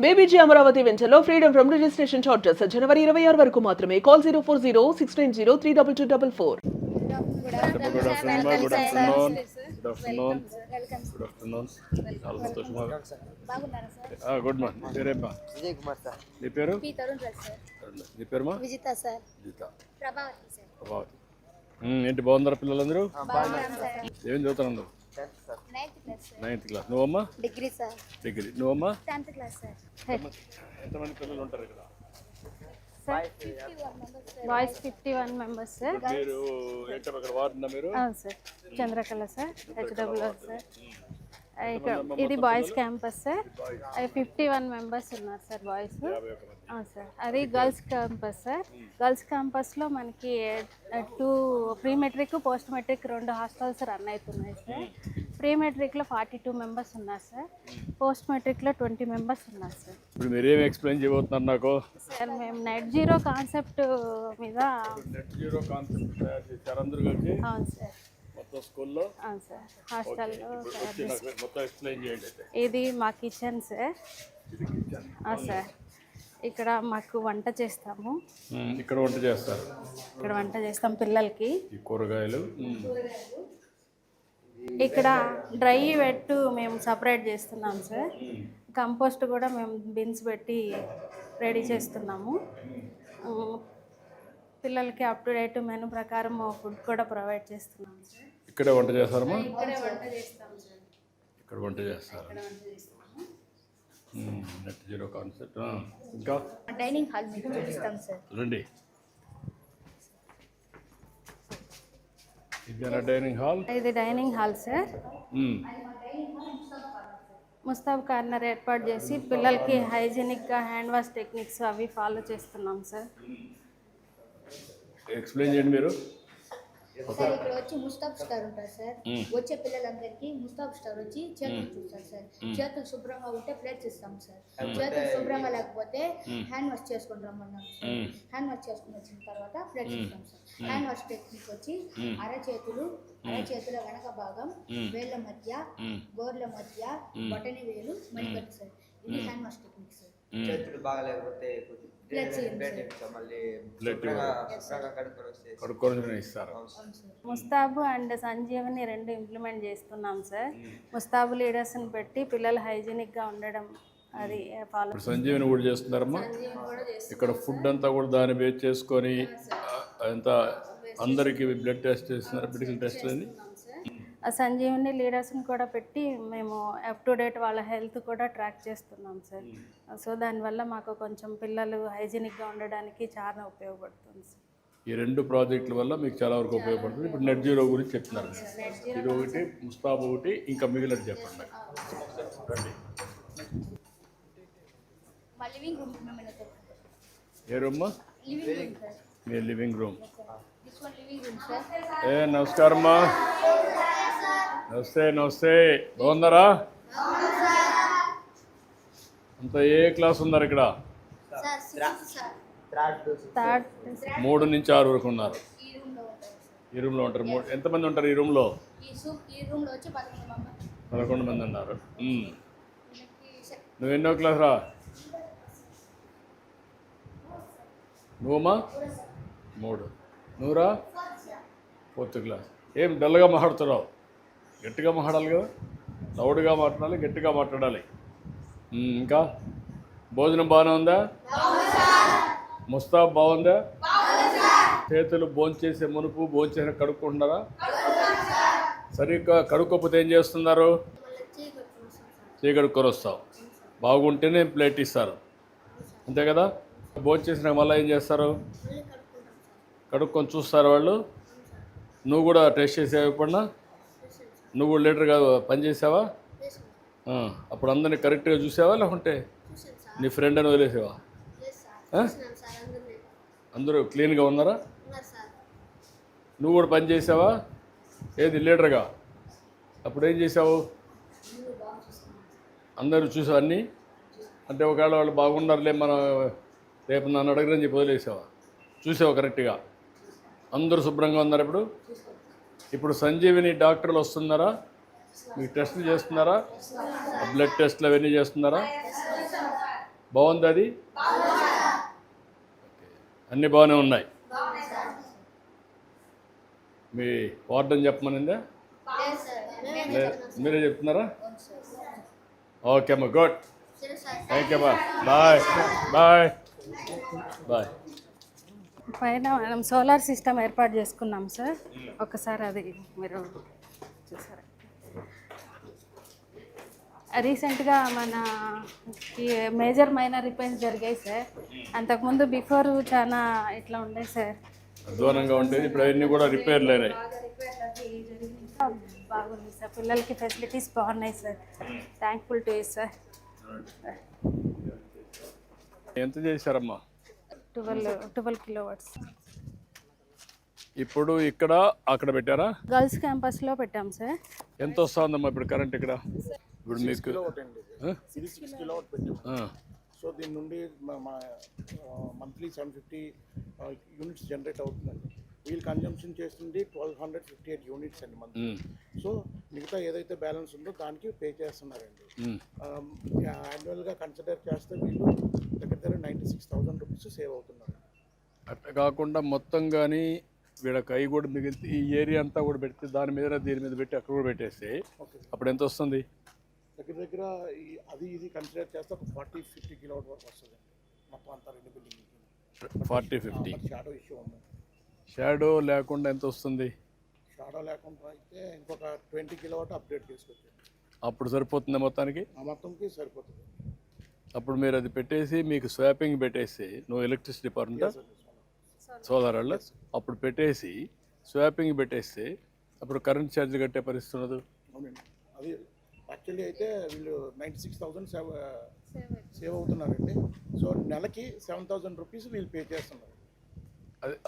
బేబీజీ అమరావతి వెంచర్లో freedom from registration charges జనవరి 26 వరకు మాత్రమే. కాల్ 040-690-32244. Good afternoon. చాలా సంతోషంగా గుడ్ మార్నింగ్. పేరేమ్మా? విజయ్ కుమార్ సార్. నీ పేరు? P Tarun Raj sir. నీ పేరుమా? విజిత సార్. విజిత. ప్రభావతి సార్. ప్రభావతి. ఏంటి బాగుందరా పిల్లలందరూ? బాగున్నాం సార్. ఏం చదువుతున్నారు? 10th sir. 9th class sir. 9th class. నువ్వమ్మా? Degree sir. డిగ్రీ. నువ్వమ్మా? 10th class sir. ఎంతమంది పిల్లలు ఉంటారు ఇక్కడ? Boys 51 members sir. మీరు ఏంటో ఇక్కడ వార్డునా మీరు? అవును sir. Chandrakala sir, HWR sir. ఇక్కడ ఇది బాయ్స్ క్యాంపస్ సార్. 51 మెంబర్స్ ఉన్నారు సార్ బాయ్స్. అవును సార్. అది గర్ల్స్ క్యాంపస్ సార్. గర్ల్స్ క్యాంపస్లో మనకి 2 pre matric, post matric 2 hostels run అవుతున్నాయి సార్. ప్రీ మెట్రిక్లో 42 మెంబర్స్ ఉన్నారు సార్. పోస్ట్ మెట్రిక్లో 20 మెంబర్స్ ఉన్నారు సార్. ఇప్పుడు మీరేం ఎక్స్ప్లెయిన్ చేయబోతున్నారు నాకు? సార్ మేము నెట్ జీరో కాన్సెప్ట్ మీద. నెట్ జీరో కాన్సెప్ట్ తయారు చేశారు అందరూ కలిసి? అవును సార్. మొత్తం స్కూల్లో? అవును సార్. హాస్టల్లో మొత్తం ఎక్స్ప్లెయిన్ చేయండి అయితే. ఇది మా కిచెన్ సార్. ఇది కిచెన్. సార్ ఇక్కడ మాకు వంట చేస్తాము. ఇక్కడ వంట చేస్తారు? ఇక్కడ వంట చేస్తాం పిల్లలకి. ఈ కూరగాయలు ఇక్కడ డ్రై వెట్ మేము సపరేట్ చేస్తున్నాం సార్. కంపోస్ట్ కూడా మేము బిన్స్ పెట్టి రెడీ చేస్తున్నాము. పిల్లలకి అప్ టు డేట్ మెనూ ప్రకారం ఫుడ్ కూడా ప్రొవైడ్ చేస్తున్నాం సార్. ఇక్కడే వంట చేస్తారమ్మా? ఇక్కడే వంట చేస్తాం సార్. ఇక్కడ వంట చేస్తారు. Net zero concept. ఇంకా డైనింగ్ హాల్ మీకు చూపిస్తాం సార్. రండి. ఇదేనా డైనింగ్ హాల్? ఇది డైనింగ్ హాల్ సార్. ముస్తాబ్ కార్నర్ ఏర్పాటు చేసి పిల్లలకి హైజీనిక్గా హ్యాండ్ వాష్ టెక్నిక్స్ అవి ఫాలో చేస్తున్నాం సార్. ఎక్స్ప్లెయిన్ చేయండి మీరు. సార్ ఇక్కడ వచ్చి ముస్తాబ్ స్టార్ ఉంటారు సార్. వచ్చే పిల్లలందరికీ ముస్తాబ్ స్టార్ వచ్చి చేతులు చూస్తారు సార్. చేతులు శుభ్రంగా ఉంటే ప్లేట్స్ ఇస్తాం సార్. చేతులు శుభ్రంగా లేకపోతే హ్యాండ్ వాష్ చేసుకుని రమ్మన్నాం సార్. హ్యాండ్ వాష్ చేసుకుని వచ్చిన తర్వాత ప్లేట్స్ ఇస్తాం సార్. హ్యాండ్ వాష్ టెక్నిక్ వచ్చి అరచేతుల వెనక భాగం, వేళ్ళ మధ్య, గోర్ల మధ్య, బొటని వేలు, మణికట్టు సార్. ఇది హ్యాండ్ వాష్ టెక్నిక్ సార్. చేతులు బాగలేకపోతే కడుక్కొని ఇస్తారు. ముస్తాబు అండ్ సంజీవని 2 ఇంప్లిమెంట్ చేస్తున్నాం సార్. ముస్తాబు లీడర్స్ని పెట్టి పిల్లలు హైజీనిక్గా ఉండడం అది ఫాలో. సంజీవని కూడా చేస్తున్నారమ్మా? ఇక్కడ ఫుడ్ అంతా కూడా దాన్ని బేస్ చేసుకొని అంతా అందరికీ బ్లడ్ టెస్ట్ చేస్తున్నారు, మెడికల్ టెస్ట్ అని. సంజీవని లీడర్స్ని కూడా పెట్టి మేము అప్ టు డేట్ వాళ్ళ హెల్త్ కూడా ట్రాక్ చేస్తున్నాం సార్. సో దానివల్ల మాకు కొంచెం పిల్లలు హైజీనిక్గా ఉండడానికి చాలా ఉపయోగపడుతుంది సార్. ఈ 2 ప్రాజెక్టుల వల్ల మీకు చాలా వరకు ఉపయోగపడుతుంది. ఇప్పుడు నెట్ జీరో గురించి చెప్తున్నారు. ఇది ఒకటి, ముస్తాబ్ ఒకటి, ఇంకా మిగిలిన చెప్పండి నాకు. రండి. మా లివింగ్ రూమ్ ఏ రూమ్మా? Living room sir. మీ living room. This one living room sir. నమస్కారమ్మా. నమస్తే. బాగున్నారా? అంతా ఏ క్లాస్ ఉన్నారు ఇక్కడ? 3 నుంచి 6 వరకు ఉన్నారు. ఈ రూమ్లో ఉంటారు. ఎంతమంది ఉంటారు ఈ రూమ్లో? ఈ రూమ్లో వచ్చి 11 మంది ఉన్నారు. నువ్వు ఎన్నో క్లాస్ రా? నువ్వమ్మా? 3. నువ్వురా? 4th class. ఏం డల్గా మాట్లాడుతున్నావు? గట్టిగా మాట్లాడాలి కదా. లౌడ్గా మాట్లాడాలి, గట్టిగా మాట్లాడాలి. ఇంకా భోజనం బాగానే ఉందా? ముస్తాబ్ బాగుందా? చేతులు భోంచేసే మునుపు భోంచేసిన కడుక్కుంటున్నారా? సరిగ్గా కడుక్కోకపోతే ఏం చేస్తున్నారు? కడుక్కొని వస్తావు. బాగుంటేనే ప్లేట్ ఇస్తారు, అంతే కదా? భోంచేసిన మళ్ళీ ఏం చేస్తారు? కడుక్కొని చూస్తారు వాళ్ళు. నువ్వు కూడా టెస్ట్ చేసావా ఎప్పుడన్నా? నువ్వు కూడా లీటర్గా పనిచేసావా? అప్పుడు అందరినీ కరెక్ట్గా చూసావా లేకుంటే నీ ఫ్రెండ్ అని వదిలేసావా? అందరూ క్లీన్గా ఉన్నారా? నువ్వు కూడా పని చేసావా? ఏది లీడర్గా? అప్పుడు ఏం చేసావు? అందరూ చూసావు అన్నీ? అంటే ఒకవేళ వాళ్ళు బాగున్నారులే మనం రేపు నన్ను అడగరని చెప్పి వదిలేసావా? చూసావు కరెక్ట్గా? అందరూ శుభ్రంగా ఉన్నారు. ఇప్పుడు సంజీవిని డాక్టర్లు వస్తున్నారా? మీకు టెస్టులు చేస్తున్నారా? బ్లడ్ టెస్ట్లు అవన్నీ చేస్తున్నారా? బాగుంది అది? అన్నీ బాగానే ఉన్నాయి. మీ వార్డెన్ చెప్పమనిందా? మీరే చెప్తున్నారా? ఓకే అమ్మా, గుడ్. థ్యాంక్ యూ అమ్మా. Bye bye bye. పైన మనం సోలార్ సిస్టమ్ ఏర్పాటు చేసుకున్నాం సార్. ఒకసారి అది మీరు చూసారా? రీసెంట్గా మన మేజర్ మైనర్ రిపేర్స్ జరిగాయి సార్. అంతకుముందు బిఫోర్ చాలా ఇట్లా ఉండే సార్, అధ్వానంగా ఉండేది. ఇప్పుడు అవన్నీ కూడా రిపేర్లు అయినాయి. బాగుంది సార్. పిల్లలకి ఫెసిలిటీస్ బాగున్నాయి sir. Thankful to you sir. ఎంత చేశారమ్మా? 12 కిలోవాట్స్. ఇప్పుడు ఇక్కడ అక్కడ పెట్టారా? గర్ల్స్ క్యాంపస్లో పెట్టాం సార్. ఎంత వస్తుందమ్మా ఇప్పుడు కరెంట్ ఇక్కడ? ఇప్పుడు మీకు ఇది 6 కిలోవాట్ పెట్టాము. సో దీని నుండి మంత్లీ 750 యూనిట్స్ జనరేట్ అవుతుందండి. వీల్ కన్జంప్షన్ చేస్తుంది 1258 యూనిట్స్ అండి మంత్లీ. సో మిగతా ఏదైతే బ్యాలెన్స్ ఉందో దానికి పే చేస్తున్నారండి. యాన్యువల్గా కన్సిడర్ చేస్తే వీళ్ళు దగ్గర 96,000 రూపీస్ సేవ్ అవుతున్నారు. అట్లా కాకుండా మొత్తం కానీ వీళ్ళకి అవి కూడా మిగిలితే ఈ ఏరియా అంతా కూడా పెడితే దీని మీద పెట్టి అక్కడ కూడా పెట్టేస్తే అప్పుడు ఎంత వస్తుంది? దగ్గర అది ఇది కన్సిడర్ చేస్తే ఒక 40-50 కిలోవాట్ వరకు వస్తుంది మొత్తం అంతా 2 బిల్డింగ్. 40-50 షాడో ఇష్యూ ఉంది. షాడో లేకుండా ఎంత వస్తుంది? షాడో లేకుండా అయితే ఇంకొక 20 కిలోవాట్ అప్డేట్ చేసుకొచ్చాను. అప్పుడు సరిపోతుంది మొత్తానికి? ఆ మొత్తంకి సరిపోతుంది. అప్పుడు మీరు అది పెట్టేసి మీకు స్వాపింగ్ పెట్టేసి, నువ్వు ఎలక్ట్రిసిటీ డిపార్ట్మెంట్ సోలార్ వాళ్ళు అప్పుడు పెట్టేసి స్వాపింగ్ పెట్టేస్తే అప్పుడు కరెంట్ ఛార్జ్ కట్టే పరిస్థితి ఉండదు. అవునండి. అది యాక్చువల్లీ అయితే వీళ్ళు 96,000 సేవ్ అవుతున్నారండి. సో నెలకి 7,000 రూపీస్ వీళ్ళు పే చేస్తున్నారు.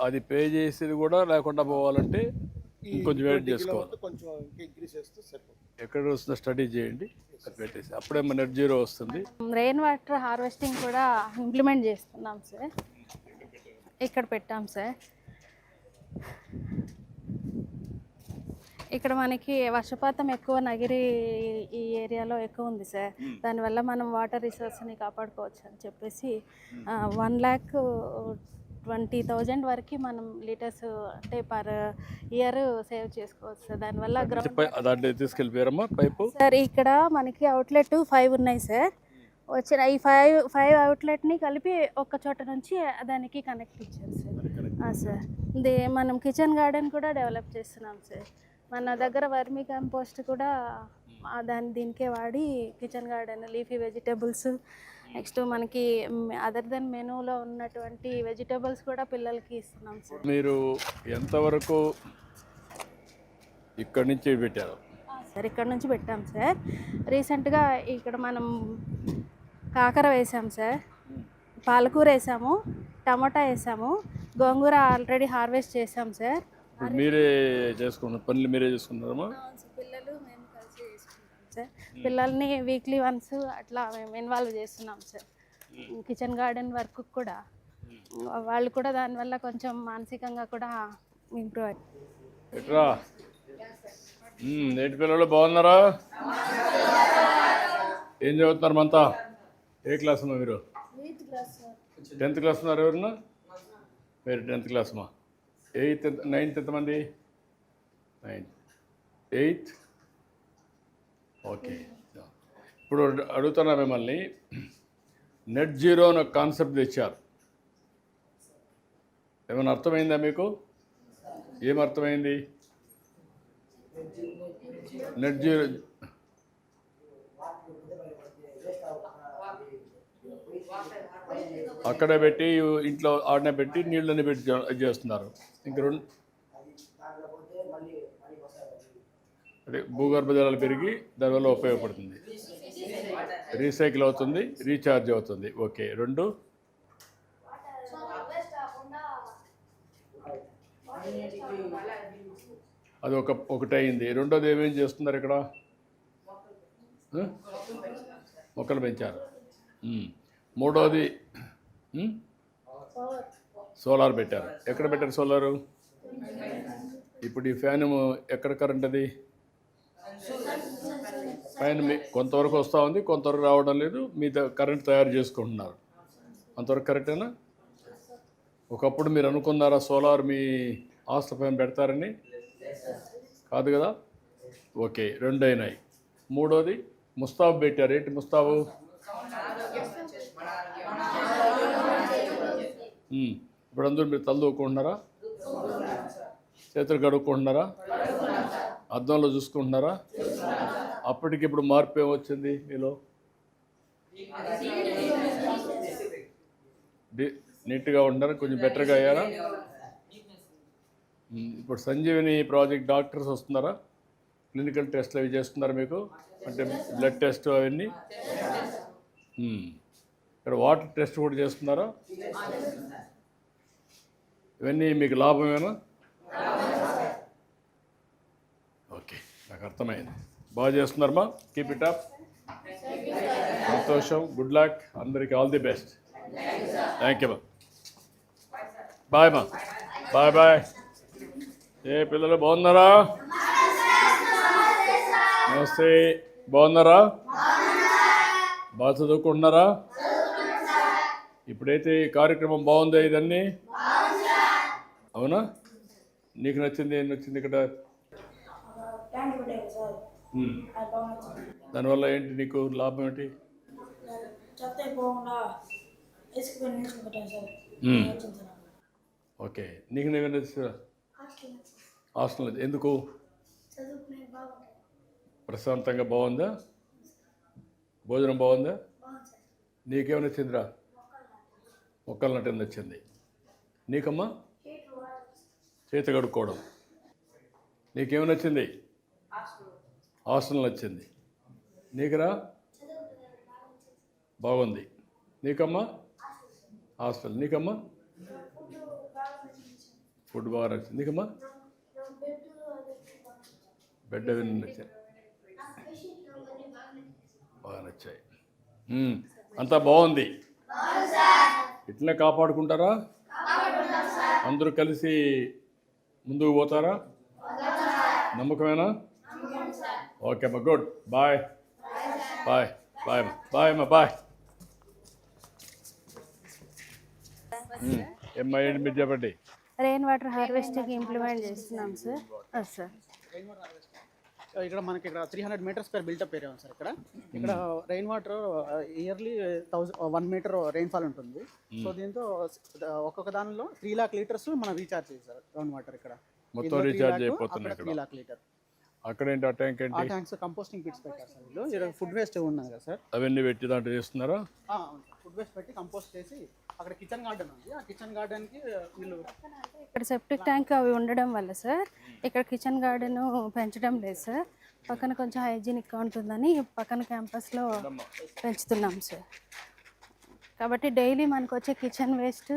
అది పే చేసేది కూడా లేకుండా పోవాలంటే కొంచెం వెయిట్ చేసుకోవాలి. కొంచెం ఇంకా ఇంక్రీజ్ చేస్తే సరిపోతుంది. ఎక్కడ వస్తుందో స్టడీ చేయండి, అది పెట్టేసి అప్పుడే మన నెట్ జీరో వస్తుంది. రెయిన్ వాటర్ హార్వెస్టింగ్ కూడా ఇంప్లిమెంట్ చేస్తున్నాం సార్. ఇక్కడ పెట్టాం సార్. ఇక్కడ మనకి వర్షపాతం ఎక్కువ నగిరి ఈ ఏరియాలో ఎక్కువ ఉంది సార్. దానివల్ల మనం వాటర్ రిసోర్స్ని కాపాడుకోవచ్చు అని చెప్పేసి 1,20,000 వరకు మనం లీటర్స్ అంటే పర్ ఇయర్ సేవ్ చేసుకోవచ్చు సార్. దానివల్ల దాంట్లో తీసుకెళ్ళిపోయారమ్మా పైపు సార్. ఇక్కడ మనకి అవుట్లెట్ 5 ఉన్నాయి సార్. వచ్చిన ఈ 5 అవుట్లెట్ని కలిపి ఒక చోట నుంచి దానికి కనెక్ట్ ఇచ్చారు సార్. సార్ ఇది మనం కిచెన్ గార్డెన్ కూడా డెవలప్ చేస్తున్నాం సార్. మన దగ్గర వర్మీ కంపోస్ట్ కూడా దీనికే వాడి kitchen garden, leafy vegetables, next మనకి అదర్ దెన్ మెనూలో ఉన్నటువంటి వెజిటేబుల్స్ కూడా పిల్లలకి ఇస్తున్నాం సార్. మీరు ఎంతవరకు ఇక్కడి నుంచి పెట్టారు సార్? ఇక్కడ నుంచి పెట్టాం సార్. రీసెంట్గా ఇక్కడ మనం కాకర వేసాం సార్, పాలకూర వేసాము, టమాటా వేసాము, గోంగూర ఆల్రెడీ హార్వెస్ట్ చేసాం సార్. మీరే చేసుకున్నారు పనులు? మీరే చేసుకున్నారమ్మా? పిల్లలు మేము కలిసి చేసుకుంటాం సార్. పిల్లల్ని వీక్లీ వన్స్ అట్లా మేము ఇన్వాల్వ్ చేస్తున్నాం సార్. కిచెన్ గార్డెన్ వర్క్ కూడా వాళ్ళు కూడా దానివల్ల కొంచెం మానసికంగా కూడా ఇంప్రూవ్ ఎట్రా నేటి పిల్లలు బాగున్నారా? ఏం చదువుతున్నారు మనతా? ఏ క్లాస్ అమ్మా మీరు? 10th క్లాస్ ఉన్నారు. ఎవరన్నా మీరు 10th క్లాస్ అమ్మా? 8th 9th ఎంతమంది? 9th 8th. ఓకే. ఇప్పుడు అడుగుతున్నా మిమ్మల్ని, నెట్ జీరో అని ఒక కాన్సెప్ట్ తెచ్చారు. ఏమైనా అర్థమైందా మీకు? ఏం అర్థమైంది? నెట్ జీరో అక్కడే పెట్టి ఇంట్లో ఆడనే పెట్టి నీళ్ళని పెట్టి చేస్తున్నారు. ఇంక రెండు అదే భూగర్భ జలాలు పెరిగి దానివల్ల ఉపయోగపడుతుంది, రీసైకిల్ అవుతుంది, రీఛార్జ్ అవుతుంది. ఓకే. రెండు అది ఒకటి అయింది. రెండోది ఏమేం చేస్తున్నారు ఇక్కడ? మొక్కలు పెంచారు. మూడోది సోలార్ పెట్టారు. ఎక్కడ పెట్టారు సోలారు? ఇప్పుడు ఈ ఫ్యాన్ ఎక్కడ కరెంట్ అది? పైన కొంతవరకు వస్తూ ఉంది, కొంతవరకు రావడం లేదు. మీ కరెంట్ తయారు చేసుకుంటున్నారు. అంతవరకు కరెక్టేనా? ఒకప్పుడు మీరు అనుకున్నారా సోలార్ మీ హాస్టల్ పైన పెడతారని? కాదు కదా? ఓకే, 2 అయినాయి. 3వది ముస్తాబు పెట్టారు. ఏంటి ముస్తాబు? ఇప్పుడు అందరూ మీరు తలదూకుంటున్నారా? చేతులు కడుక్కుంటున్నారా? అద్దంలో చూసుకుంటున్నారా? అప్పటికిప్పుడు మార్పు ఏమొచ్చింది మీలో? నీట్గా ఉంటున్నారా? కొంచెం బెటర్గా అయ్యారా? ఇప్పుడు సంజీవిని ప్రాజెక్ట్ డాక్టర్స్ వస్తున్నారా? క్లినికల్ టెస్ట్లు అవి చేస్తున్నారా మీకు? అంటే బ్లడ్ టెస్ట్ అవన్నీ. ఇక్కడ వాటర్ టెస్ట్ కూడా చేస్తున్నారా? ఇవన్నీ మీకు లాభమేనా? ఓకే, నాకు అర్థమైంది. బాగా చేస్తున్నారమ్మా. Keep it up. సంతోషం. Good luck. అందరికీ all the best. Thank you మా. బాయ్ మా. Bye bye. ఏ పిల్లలు బాగున్నారా? నమస్తే. బాగున్నారా? బాగా చదువుకుంటున్నారా? ఇప్పుడైతే ఈ కార్యక్రమం బాగుందా ఇదన్నీ? అవునా? నీకు నచ్చింది? ఏం నచ్చింది ఇక్కడ? దానివల్ల ఏంటి నీకు లాభం ఏంటి? ఓకే, నీకు నేను నచ్చిందా? హాస్టల్ ఎందుకు? ప్రశాంతంగా బాగుందా? భోజనం బాగుందా? నీకేమైనా నచ్చిందిరా? మొక్కలు నటన నచ్చింది. నీకమ్మా? చేతి కడుక్కోవడం. నీకేమైనా నచ్చింది? హాస్టల్ నచ్చింది. నీకురా? బాగుంది. నీకమ్మా? హాస్టల్. నీకమ్మా? ఫుడ్ బాగా నచ్చింది. నీకమ్మా? బెడ్ అవన్నీ నచ్చాయి. బాగా నచ్చాయి. అంతా బాగుంది. ఇట్లనే కాపాడుకుంటారా? అందరూ కలిసి ముందుకు పోతారా? నమ్మకమేనా? ఓకే అమ్మా, గుడ్. బాయ్ బాయ్ బాయ్ అమ్మా. బాయ్ అమ్మా. బాయ్. ఏమ్మా, ఏంటి మీరు చెప్పండి. రెయిన్ వాటర్ హార్వెస్టింగ్ ఇంప్లిమెంట్ చేస్తున్నాం సార్. సార్ ఇక్కడ మనకి ఇక్కడ 300 మీటర్స్ పర్ బిల్టప్ ఏరియా ఉంది సార్. ఇక్కడ rain water yearly 1 metre rainfall ఉంటుంది. సో దీంతో ఒక్కొక్క దానిలో 3 లాక్ లీటర్స్ మనం రీఛార్జ్ చేయాలి గ్రౌండ్ వాటర్. ఇక్కడ మొత్తం రీఛార్జ్ అయిపోతుంది. 3 లాక్ లీటర్. అక్కడ ఏంటి ఆ ట్యాంక్ ఏంటి? ఆ ట్యాంక్స్ కంపోస్టింగ్ పిట్స్ పెట్టారు సార్. వీళ్ళు ఫుడ్ వేస్ట్ ఉన్నది కదా సార్, అవన్నీ పెట్టి దాంట్లో చేస్తున్నారా? ఫుడ్ వేస్ట్ పెట్టి కంపోస్ట్ చేసి అక్కడ కిచెన్ గార్డెన్ ఉంది. ఆ కిచెన్ గార్డెన్కి వీళ్ళు ఇక్కడ సెప్టిక్ ట్యాంక్ అవి ఉండడం వల్ల సార్ ఇక్కడ కిచెన్ గార్డెన్ పెంచడం లేదు సార్. పక్కన కొంచెం హైజీనిక్గా ఉంటుందని పక్కన క్యాంపస్లో పెంచుతున్నాం సార్. కాబట్టి డైలీ మనకు వచ్చే కిచెన్ వేస్ట్,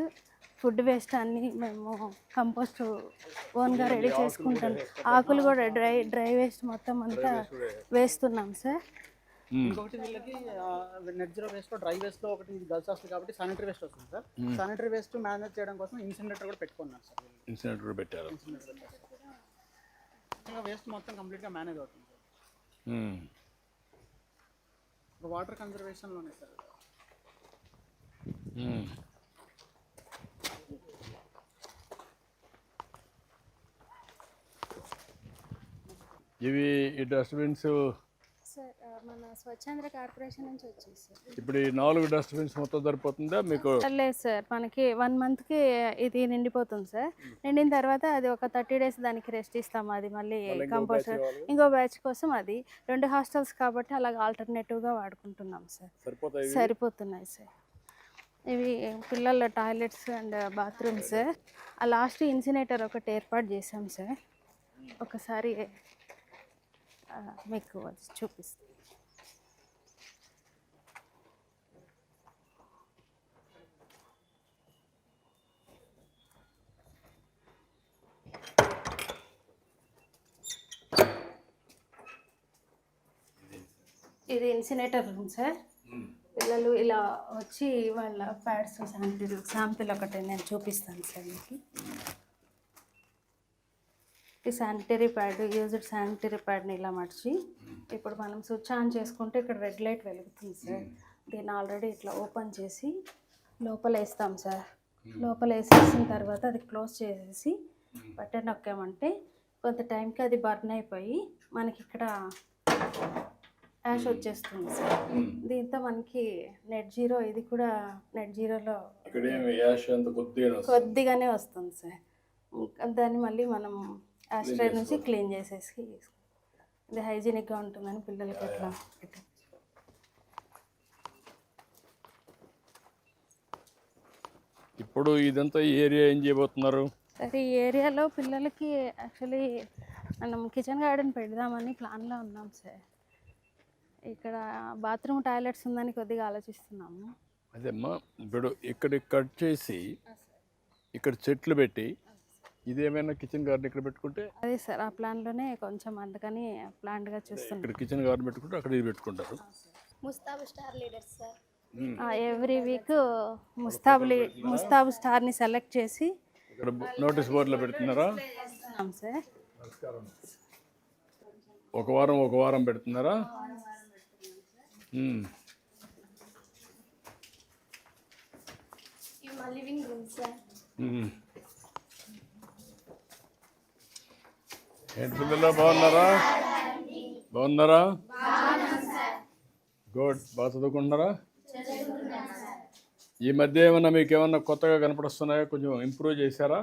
ఫుడ్ వేస్ట్ అన్నీ మేము కంపోస్ట్ ఓన్గా రెడీ చేసుకుంటాం. ఆకులు కూడా డ్రై వేస్ట్ మొత్తం అంతా వేస్తున్నాం సార్. ఇంకొకటి వీళ్ళకి net zero waste dry waste లో ఒకటి గర్ల్స్ హాస్టల్ కాబట్టి శానిటరీ వేస్ట్ వస్తుంది సార్. శానిటరీ వేస్ట్ మేనేజ్ చేయడం కోసం ఇన్సినరేటర్ కూడా పెట్టుకున్నారు సార్. ఇన్సినరేటర్ పెట్టారు. వేస్ట్ మొత్తం కంప్లీట్ గా మేనేజ్ అవుతుంది సార్. వాటర్ కన్జర్వేషన్ లోనే సార్. ఇవి ఈ డస్ట్బిన్స్ సార్ మన స్వచ్ఛాంధ్ర కార్పొరేషన్ నుంచి వచ్చాయి సార్. ఇప్పుడు ఈ 4 డస్ట్బిన్స్ మొత్తం సరిపోతుందా మీకు? లేదు సార్, మనకి 1 మంత్కి ఇది నిండిపోతుంది సార్. నిండిన తర్వాత అది ఒక 30 days దానికి రెస్ట్ ఇస్తాము. అది మళ్ళీ కంపోస్ట్ ఇంకో బ్యాచ్ కోసం అది 2 హాస్టల్స్ కాబట్టి అలాగ ఆల్టర్నేటివ్గా వాడుకుంటున్నాం సార్. సరిపోతున్నాయి సార్. ఇవి పిల్లల టాయిలెట్స్ అండ్ బాత్రూమ్స్. ఆ లాస్ట్ ఇన్సినేటర్ ఒకటి ఏర్పాటు చేసాం సార్. ఒకసారి మీకు అది చూపిస్తాను. ఇది ఇన్సినేటర్ రూమ్ సార్. పిల్లలు ఇలా వచ్చి వాళ్ళ ప్యాడ్స్ శాంపిల్ ఒకటి నేను చూపిస్తాను సార్ మీకు. ఈ శానిటరీ ప్యాడ్, యూజ్డ్ శానిటరీ ప్యాడ్ని ఇలా మర్చి ఇప్పుడు మనం స్విచ్ ఆన్ చేసుకుంటే ఇక్కడ రెడ్ లైట్ వెలుగుతుంది సార్. దీన్ని ఆల్రెడీ ఇట్లా ఓపెన్ చేసి లోపల వేస్తాం సార్. లోపల వేసేసిన తర్వాత అది క్లోజ్ చేసేసి బటన్ నొక్కామంటే కొంత టైంకి అది బర్న్ అయిపోయి మనకి ఇక్కడ యాష్ వచ్చేస్తుంది సార్. దీంతో మనకి నెట్ జీరో, ఇది కూడా నెట్ జీరోలో ఇక్కడ ఏమి యాష్ అంత కొద్దిగానే వస్తుంది సార్. దాన్ని మళ్ళీ మనం యాష్ ట్రే నుంచి క్లీన్ చేసేసి ఇది హైజీనిక్గా ఉంటుందని పిల్లలకి ఎట్లా పెట్టాం. ఇప్పుడు ఇదంతా ఈ ఏరియా ఏం చేయబోతున్నారు? సరే, ఈ ఏరియాలో పిల్లలకి యాక్చువల్లీ మనం కిచెన్ గార్డెన్ పెడదామని ప్లాన్లో ఉన్నాం సార్. ఇక్కడ బాత్రూమ్ టాయిలెట్స్ ఉందని కొద్దిగా ఆలోచిస్తున్నాము. అదేమ్మా, ఇప్పుడు ఇక్కడ కట్ చేసి ఇక్కడ చెట్లు పెట్టి ఇదేమైనా కిచెన్ గార్డెన్ ఇక్కడ పెట్టుకుంటే అదే సార్, ఆ ప్లాన్లోనే కొంచెం అందుకని ప్లాన్గా చూస్తున్నాం. ఇక్కడ కిచెన్ గార్డెన్ పెట్టుకుంటే అక్కడ ఇది పెట్టుకుంటారు. Mustab star leaders sir. Every week Mustab స్టార్ని సెలెక్ట్ చేసి ఇక్కడ నోటీస్ బోర్డులో పెడుతున్నారా సార్. ఒక వారం పెడుతున్నారా? ఇవి మా లివింగ్ రూమ్ సార్. ఏంటి పిల్లలు, బాగున్నారా? గుడ్. బాగా చదువుకుంటున్నారా? ఈ మధ్య ఏమన్నా మీకు ఏమన్నా కొత్తగా కనపడుస్తున్నాయా? కొంచెం ఇంప్రూవ్ చేశారా?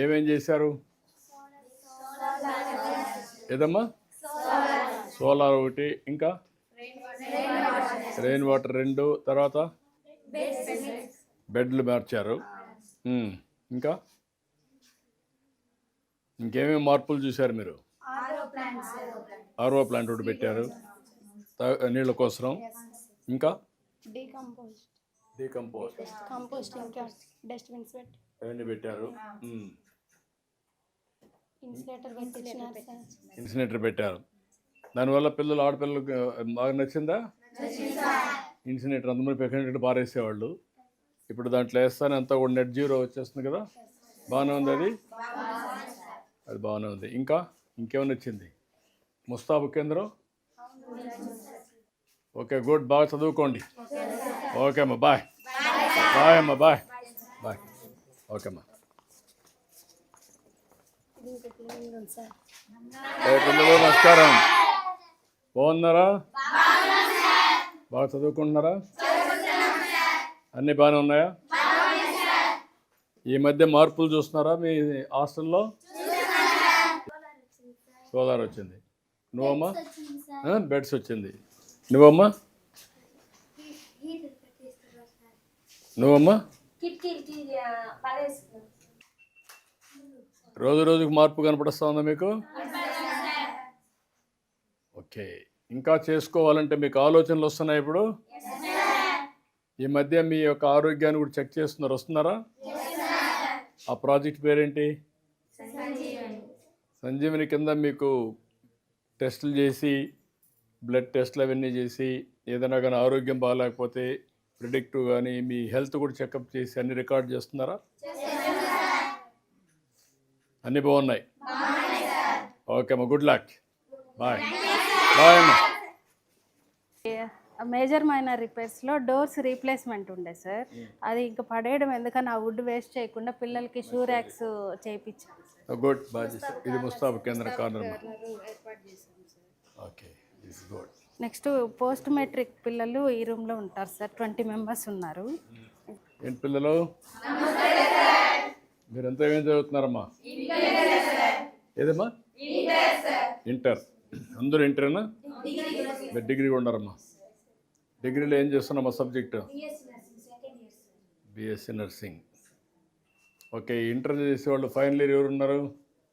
ఏమేం చేశారు? ఏదమ్మా? సోలార్ ఒకటి, ఇంకా రెయిన్ వాటర్ 2, తర్వాత బెడ్లు మార్చారు. ఇంకా ఇంకేమేమి మార్పులు చూశారు మీరు? ఆర్ఓ ప్లాంట్ ఒకటి పెట్టారు నీళ్ళ కోసం. ఇంకా కంపోస్ట్ ఇంకా డస్ట్బిన్స్ పెట్టి అవన్నీ పెట్టారు. ఇన్సులేటర్ పెట్టారు. దానివల్ల పిల్లలు, ఆడపిల్లలకు బాగా నచ్చిందా? ఇన్సినేటర్ అందరూ పెక్కనట్టు పారేసేవాళ్ళు. ఇప్పుడు దాంట్లో వేస్తానే అంతా కూడా నెట్ జీరో వచ్చేస్తుంది కదా. బాగానే ఉంది అది బాగానే ఉంది. ఇంకేమైనా వచ్చింది? ముస్తాబు కేంద్రం. Okay, good. బాగా చదువుకోండి. ఓకే అమ్మా, బాయ్ అమ్మా, బాయ్. ఓకే అమ్మా. పిల్లలు నమస్కారం. బాగున్నారా? బాగా చదువుకుంటున్నారా? అన్నీ బాగానే ఉన్నాయా? ఈ మధ్య మార్పులు చూస్తున్నారా మీ హాస్టల్లో? సోలార్ వచ్చింది. నువ్వమ్మా? బెడ్స్ వచ్చింది. నువ్వమ్మా? రోజుకు మార్పు కనపడుస్తా ఉందా మీకు? ఓకే. ఇంకా చేసుకోవాలంటే మీకు ఆలోచనలు వస్తున్నాయి ఇప్పుడు? ఈ మధ్య మీ యొక్క ఆరోగ్యాన్ని కూడా చెక్ చేస్తున్నారు, వస్తున్నారా? ఆ ప్రాజెక్ట్ పేరేంటి? సంజీవని కింద మీకు టెస్టులు చేసి, బ్లడ్ టెస్టులు అవన్నీ చేసి, ఏదైనా కానీ ఆరోగ్యం బాగాలేకపోతే ప్రిడిక్టివ్ కానీ మీ హెల్త్ కూడా చెకప్ చేసి అన్ని రికార్డ్ చేస్తున్నారా? అన్నీ బాగున్నాయి. ఓకే అమ్మా, గుడ్ లక్. బాయ్ అమ్మా. మేజర్ మైనర్ రిపేర్స్లో డోర్స్ రీప్లేస్మెంట్ ఉండే సార్. అది ఇంకా పడేయడం ఎందుకని ఆ వుడ్ వేస్ట్ చేయకుండా పిల్లలకి షూ ర్యాక్స్ చేయించాం. గుడ్, బాగా చేశారు. ఇది ముస్తాబు కేంద్ర కార్నర్. ఏర్పాటు చేశాం sir. Okay, this good. Next post matric పిల్లలు ఈ రూమ్లో ఉంటారు సార్. 20 మెంబర్స్ ఉన్నారు. ఏంటి పిల్లలు, మీరంతా ఏం చదువుతున్నారమ్మా? ఏదమ్మా? ఇంటర్. అందరూ ఇంటరేనా? మీరు డిగ్రీ ఉన్నారమ్మా? డిగ్రీలో ఏం చేస్తున్నామ్మా subject? BSc nursing. Okay. Inter చేసేవాళ్ళు ఫైనల్ ఇయర్ ఎవరు ఉన్నారు?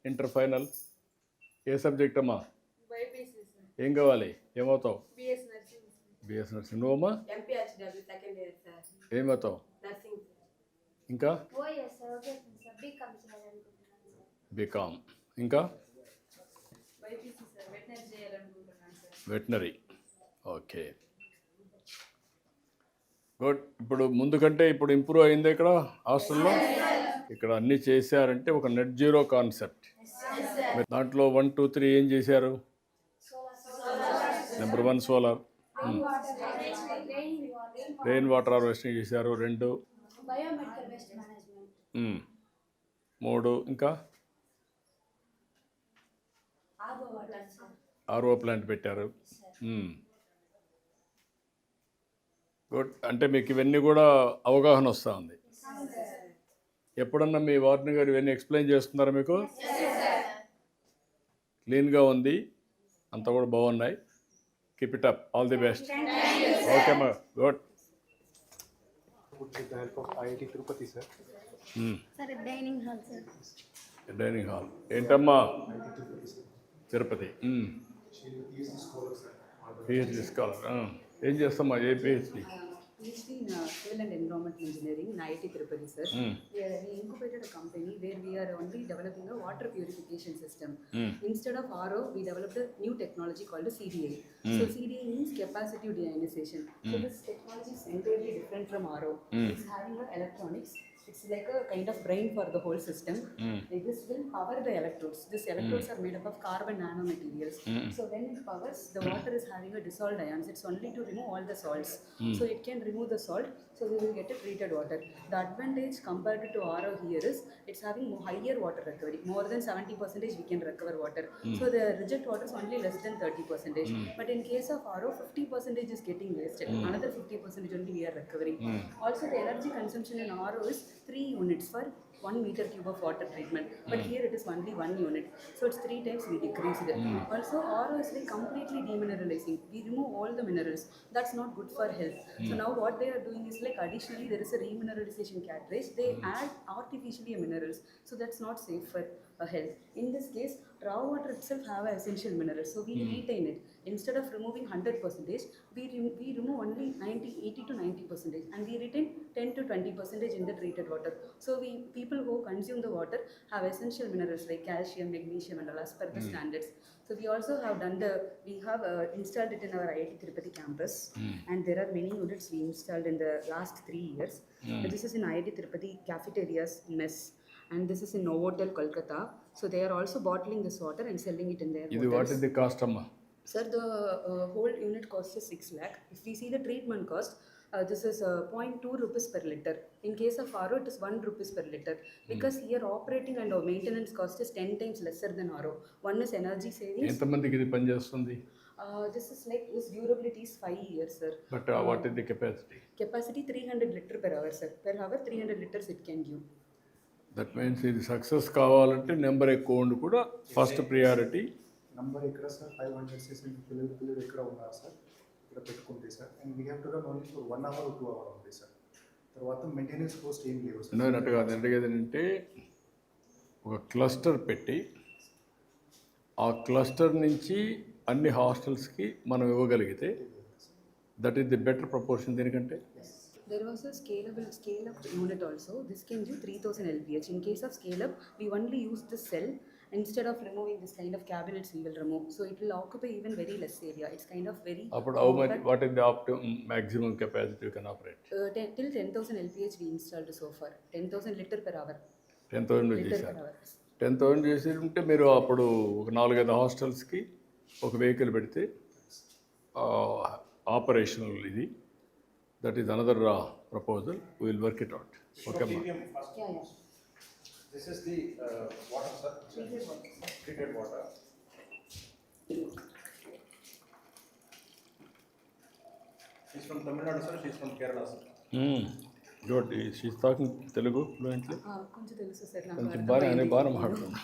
ఇంటర్ ఫైనల్ ఏ సబ్జెక్ట్ అమ్మా? ఏం కావాలి? ఏమవుతావు? BS nursing. నువ్వమ్మా? ఏమవుతావు? ఇంకా బీకామ్. ఇంకా వెటనరీ. Okay, good. ఇప్పుడు ముందు కంటే ఇప్పుడు ఇంప్రూవ్ అయింది ఇక్కడ హాస్టల్లో. ఇక్కడ అన్నీ చేశారంటే ఒక నెట్ జీరో కాన్సెప్ట్. దాంట్లో 1, 2, 3 ఏం చేశారు? Number 1 solar, rain water harvesting చేశారు 2, బయోమెడికల్ వేస్ట్ మేనేజ్మెంట్. 3 ఇంకా RO water sir. RO plant పెట్టారు. గుడ్. అంటే మీకు ఇవన్నీ కూడా అవగాహన వస్తూ ఉంది. ఎప్పుడన్నా మీ వార్డెన్ గారు ఇవన్నీ ఎక్స్ప్లెయిన్ చేస్తున్నారా మీకు? క్లీన్గా ఉంది, అంతా కూడా బాగున్నాయి. Keep it up, all the best. Okay మా, good. With the help of IIT Tirupati, sir. Sir dining hall sir. Dining hall ఏంటమ్మా? తిరుపతి. PhD scholar. ఏం చేస్తామా? ఏ PhD? PhD in Civil and Environmental Engineering in IIT Tirupati, sir. We incubated a company where we are only developing a water purification system. Instead of RO, we developed a new technology called a CDA. So CDA means capacitive deionization. So this technology is entirely different from RO. It's having a electronics. It's like a kind of brain for the whole system. This will power the electrodes. These electrodes are made up of carbon nanomaterials. So when it powers, the water is having a dissolved ions. It's only to remove all the salts. So it can remove the salt. So we will get a treated water. The advantage compared to RO here is it's having higher water recovery. More than 70% we can recover water. So the reject water is only less than 30%. But in case of RO, 50% is getting wasted. Another 50% only we are recovering. Also the energy consumption in RO is 3 units for 1 meter cube of water treatment, but here it is only 1 unit, so it's 3 times we decreased it. Also RO is like completely demineralizing. We remove all the minerals. That's not good for health. So now what they are doing is like additionally there is a remineralization cartridge. They add artificially minerals, so that's not safe for health. In this case, raw water itself have essential minerals, so we retain it. Instead of removing 100%, we remove only 80 to 90%, and we retain 10 to 20% in the treated water. So people who consume the water have essential minerals like calcium, magnesium, and all as per the standards. So we also have installed it in our IIT Tirupati campus, and there are many units we installed in the last 3 years. This is in IIT Tirupati cafeterias, mess. And this is in Novotel, Kolkata. So they are also bottling this water and selling it in their ఇది what hotels. Is the cost అమ్మా? Sir, the whole unit cost is 6 lakh. If we see the treatment cost, this is 0.2 rupees per liter. In case of RO, it is 1 rupees per liter. Because here operating and maintenance cost is 10 times lesser than RO. One is energy savings. ఎంతమందికి ఇది పనిచేస్తుంది? This is like, this durability is 5 years, sir. But what is the capacity? Capacity 300 liter per hour, sir. Per hour 300 liters it can give. That means ఇది success కావాలంటే number ఎక్కువ ఉండి కూడా first priority. Number ఎక్కడ sir? 500 cc పిల్లలు ఎక్కడ ఉన్నారు sir? ఇక్కడ పెట్టుకుంటే sir, and we have to run only for 1 hour or 2 hours ఉంది సార్. తర్వాత మెయింటెనెన్స్ కాస్ట్ ఏం లేవు సార్. అన్నట్టుగా అడిగేది ఏంటంటే ఒక క్లస్టర్ పెట్టి ఆ క్లస్టర్ నుంచి అన్ని హాస్టల్స్కి మనం ఇవ్వగలిగితే that is the better proportion. దీనికంటే There was a scale-up unit also. This can give 3000 LPH. In case of scale-up, we only use the cell. Instead of removing this kind of cabinets, we will remove. So it will occupy even very less area. It's kind of very. అప్పుడు how much, what is the maximum capacity you can operate? Till 10,000 LPH we installed so far. 10,000 liter per hour. 10,000 Liter per చేశారు. hour. 10,000 చేసి ఉంటే మీరు అప్పుడు ఒక 4-5 హాస్టల్స్కి ఒక vehicle పెడితే operational ఇది. That is another proposal. We will work it out. Okay అమ్మా. Yeah. This is the water, sir. Treated water. She's from Tamil Nadu, sir. She's from Kerala, sir. Good. She's talking Telugu fluently? కొంచెం తెలుసు sir నాకు. కొంచెం బాగా మాట్లాడుతుంది.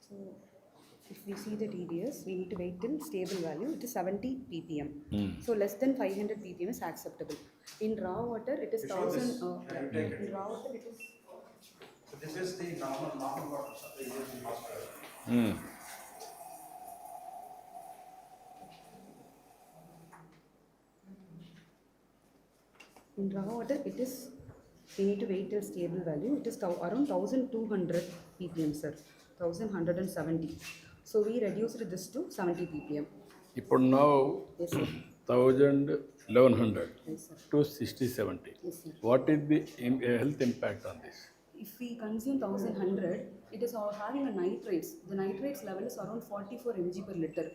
So if we see the TDS, we need to wait till stable value. It is 70 ppm. So less than 500 ppm is acceptable. In raw water, it is 1000. In raw water, it is. So this is the normal water, sir. They use in hospital. In raw water, it is. We need to wait till stable value. It is around 1200 ppm, sir. 1170. So we reduced this to 70 ppm. ఇప్పుడు now Yes, sir. 1100 Yes, sir. to 60-70. Yes, sir. What is the health impact on this? If we consume 1100, it is having a nitrates. The nitrates level is around 44 mg per liter.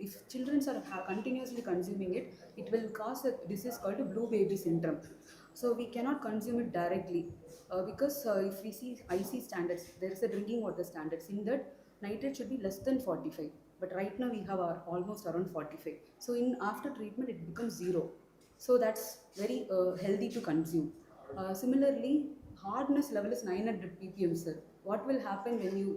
if children are continuously consuming it, it will cause a disease called blue baby syndrome. So we cannot consume it directly because if we see IC standards, there is a drinking water standards. In that, nitrate should be less than 45, but right now we have almost around 45. So in after treatment, it becomes 0. So that's very healthy to consume. Similarly, hardness level is 900 ppm, sir. What will happen when you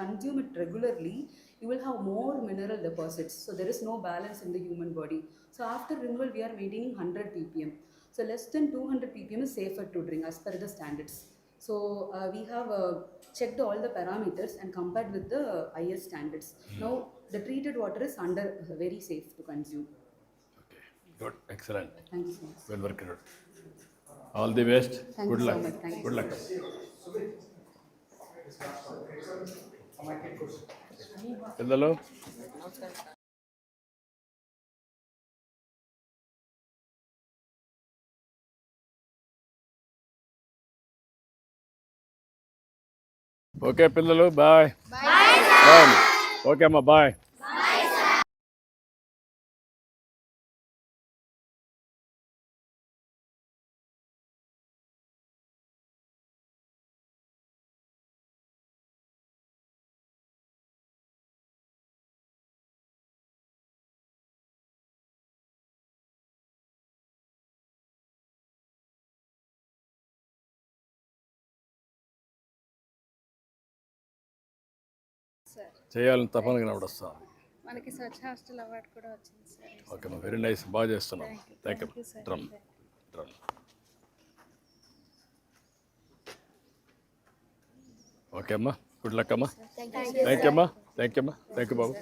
consume it regularly? You will have more mineral deposits. So there is no balance in the human body. So after removal, we are maintaining 100 ppm. So less than 200 ppm is safer to drink as per the standards. So we have checked all the parameters and compared with the IS standards. Now the treated water is under very safe to consume. Okay, good, excellent. Thank you so much. Well worked. All the best. Thank Good you so luck. much. Thank you. Good luck. పిల్లలు okay పిల్లలు bye bye okay అమ్మా bye చేయాలని తప్పని కనబడొస్తాను. మనకి స్వచ్ఛ hostel award కూడా వచ్చింది sir. Okay అమ్మా very nice, బాగా చేస్తున్నాం. Thank you. Drum drum okay అమ్మా, గుడ్ లక్ అమ్మా. థ్యాంక్ యూ అమ్మా, థ్యాంక్ యూ అమ్మా, థ్యాంక్ యూ బాబు.